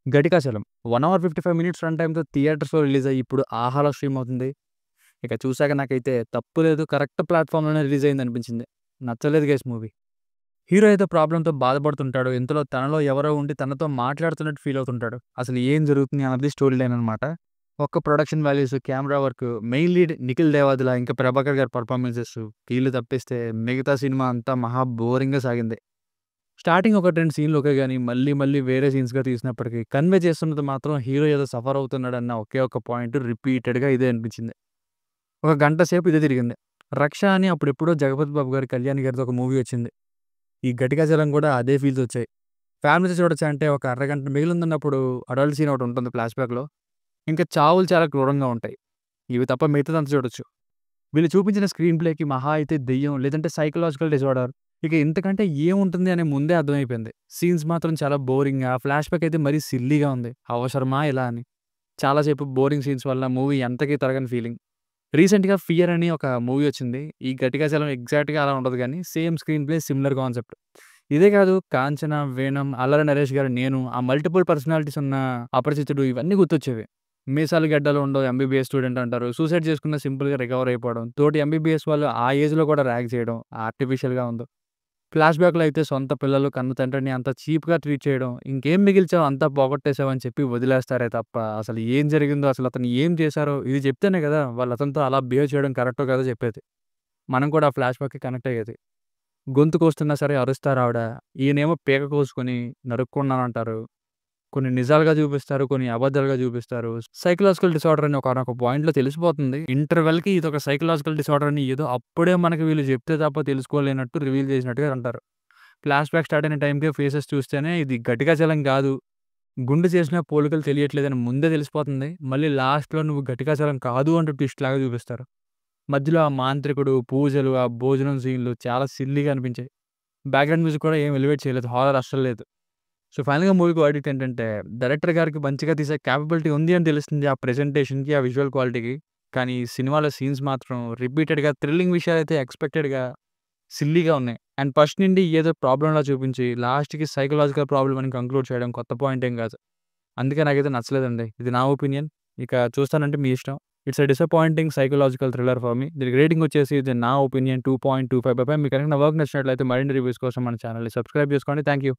'Ghatikachalam' 1 hour 55 minutes run టైమ్‌తో థియేటర్స్‌లో release అయ్యి ఇప్పుడు ఆహాలో స్ట్రీమ్ అవుతుంది. ఇక చూసాక నాకైతే తప్పు లేదు, కరెక్ట్ ప్లాట్‌ఫామ్‌లోనే రిలీజ్ అయిందనిపించింది. నచ్చలేదు గైస్ మూవీ. హీరో ఏదో ప్రాబ్లమ్‌తో బాధపడుతుంటాడు. ఇంతలో తనలో ఎవరో ఉండి తనతో మాట్లాడుతున్నట్టు ఫీల్ అవుతుంటాడు. అసలు ఏం జరుగుతుంది అన్నది స్టోరీ లైన్ అనమాట. ఒక్క production values, camera work, main lead Nikhil Devadula, ఇంకా ప్రభాకర్ గారి పెర్ఫార్మన్సెస్ వీళ్ళు తప్పిస్తే మిగతా సినిమా అంతా మహా బోరింగ్‌గా సాగింది. స్టార్టింగ్ ఒక 2 సీన్‌లు ఓకే గాని, మళ్ళీ మళ్ళీ వేరే సీన్స్‌గా తీసినప్పటికి కన్వే చేస్తున్నది మాత్రం హీరో ఏదో సఫర్ అవుతున్నాడన్న ఒకే ఒక్క పాయింట్ రిపీటెడ్‌గా ఇదే అనిపించింది. ఒక గంట సేపు ఇదే తిరిగింది. 'రక్ష' అని అప్పుడెప్పుడో జగపతి బాబు గారి, కళ్యాణ్ గారిది ఒక మూవీ వచ్చింది. ఈ 'ఘటికాచలం' కూడా అదే ఫీల్స్ వచ్చాయి. ఫ్యామిలీతో చూడొచ్చా అంటే ఒక అరగంట మిగిలిందన్నప్పుడు అడల్ట్ సీన్ ఒకటి ఉంటుంది ఫ్లాష్‌బ్యాక్‌లో. ఇంకా చావులు చాలా క్రూరంగా ఉంటాయి. ఇవి తప్ప మిగతాదంతా చూడొచ్చు. వీళ్ళు చూపించిన స్క్రీన్ ప్లేకి మహా అయితే దెయ్యం లేదంటే సైకలాజికల్ డిజార్డర్ ఇక ఇంతకంటే ఏముంటుంది అని ముందే అర్థమైపోయింది. సీన్స్ మాత్రం చాలా బోరింగ్‌గా, ఫ్లాష్‌బ్యాక్ అయితే మరీ సిల్లీగా ఉంది. అవసరమా ఇలా అని. చాలా సేపు బోరింగ్ సీన్స్ వల్ల మూవీ ఎంతకీ తరగని ఫీలింగ్. రీసెంట్‌గా 'ఫియర్' అని ఒక మూవీ వచ్చింది. ఈ 'ఘటికాచలం' ఎగ్జాక్ట్‌గా అలా ఉండదు గానీ same screen play, similar concept. ఇదే కాదు 'కాంచన', 'వేనం', అల్లరి నరేష్ గారి 'నేను', ఆ మల్టిపుల్ పర్సనాలిటీస్ ఉన్న 'అపరిచితుడు' ఇవన్నీ గుర్తొచ్చేవి. మీసాలు గడ్డాలు ఉండవు, ఎంబీబీఎస్ స్టూడెంట్ అంటారు. సూసైడ్ చేసుకున్న సింపుల్‌గా రికవర్ అయిపోవడం. తోటి ఎంబీబీఎస్ వాళ్ళు ఆ ఏజ్‌లో కూడా ర్యాగ్ చేయడం ఆర్టిఫిషియల్‌గా ఉంది. ఫ్లాష్‌బ్యాక్‌లో అయితే సొంత పిల్లలు, కన్న తండ్రిని అంత చీప్‌గా ట్రీట్ చేయడం. ఇంకేం మిగిల్చావు అంతా పోగొట్టేసావు అని చెప్పి వదిలేస్తారే తప్ప అసలు ఏం జరిగిందో, అసలు అతను ఏం చేశారో ఇది చెప్తేనే కదా వాళ్ళు అతనితో అలా బిహేవ్ చేయడం కరెక్టో కాదో చెప్పేది. మనం కూడా ఆ ఫ్లాష్‌బ్యాక్‌కి కనెక్ట్ అయ్యేది. గొంతు కోస్తున్నా సరే అరుస్తారావిడ. ఈయనేమో పీక కోసుకొని నరుక్కున్నానంటారు. కొన్ని నిజాలుగా చూపిస్తారు. కొన్ని అబద్ధాలుగా చూపిస్తారు. సైకలాజికల్ డిసార్డర్ అని ఒకానొక పాయింట్‌లో తెలిసిపోతుంది. ఇంటర్వెల్‌కి ఇదొక సైకలాజికల్ డిసార్డర్ అని ఏదో అప్పుడే మనకి వీళ్ళు చెప్తే తప్ప తెలుసుకోలేనట్టు రివీల్ చేసినట్టుగా అంటారు. ఫ్లాష్‌బ్యాక్ స్టార్ట్ అయిన టైంకే ఫేసెస్ చూస్తేనే ఇది ఘటికాచలం కాదు. గుండు చేసిన పోలికలు తెలియట్లేదని ముందే తెలిసిపోతుంది. మళ్ళీ లాస్ట్‌లో నువ్వు ఘటికాచలం కాదు అంటూ ట్విస్ట్ లాగా చూపిస్తారు. మధ్యలో ఆ మాంత్రికుడు, పూజలు, ఆ భోజనం సీన్‌లు చాలా సిల్లీగా అనిపించాయి. బ్యాక్‌గ్రౌండ్ మ్యూజిక్ కూడా ఏం ఎలివేట్ చేయలేదు. హారర్ అస్సలు లేదు. సో, ఫైనల్‌గా మూవీకి వర్డిక్ట్ ఏంటంటే, డైరెక్టర్ గారికి మంచిగా తీసే కేపబిలిటీ ఉంది అని తెలుస్తుంది. ఆ ప్రెజెంటేషన్‌కి, ఆ విజువల్ క్వాలిటీకి. కానీ సినిమాలో సీన్స్ మాత్రం రిపీటెడ్‌గా థ్రిల్లింగ్ విషయాలైతే ఎక్స్‌పెక్టెడ్‌గా సిల్లీగా ఉన్నాయి. అండ్ ఫస్ట్ నుండి ఏదో ప్రాబ్లమ్‌లా చూపించి, లాస్ట్‌కి సైకలాజికల్ ప్రాబ్లమ్ అని కంక్లూడ్ చేయడం కొత్త పాయింట్ ఏం కాదు. అందుకే నాకైతే నచ్చలేదండి. ఇది నా ఒపీనియన్. ఇక చూస్తానంటే మీ ఇష్టం. It's a disappointing psychological thriller for me. దీనికి రేటింగ్ వచ్చేసి ఇది నా ఒపీనియన్ 2.25/5. మీకు కనుక నా వర్క్ నచ్చినట్లయితే మరిన్ని రివ్యూస్ కోసం మన ఛానెల్‌ని సబ్స్క్రైబ్ చేసుకోండి. Thank you.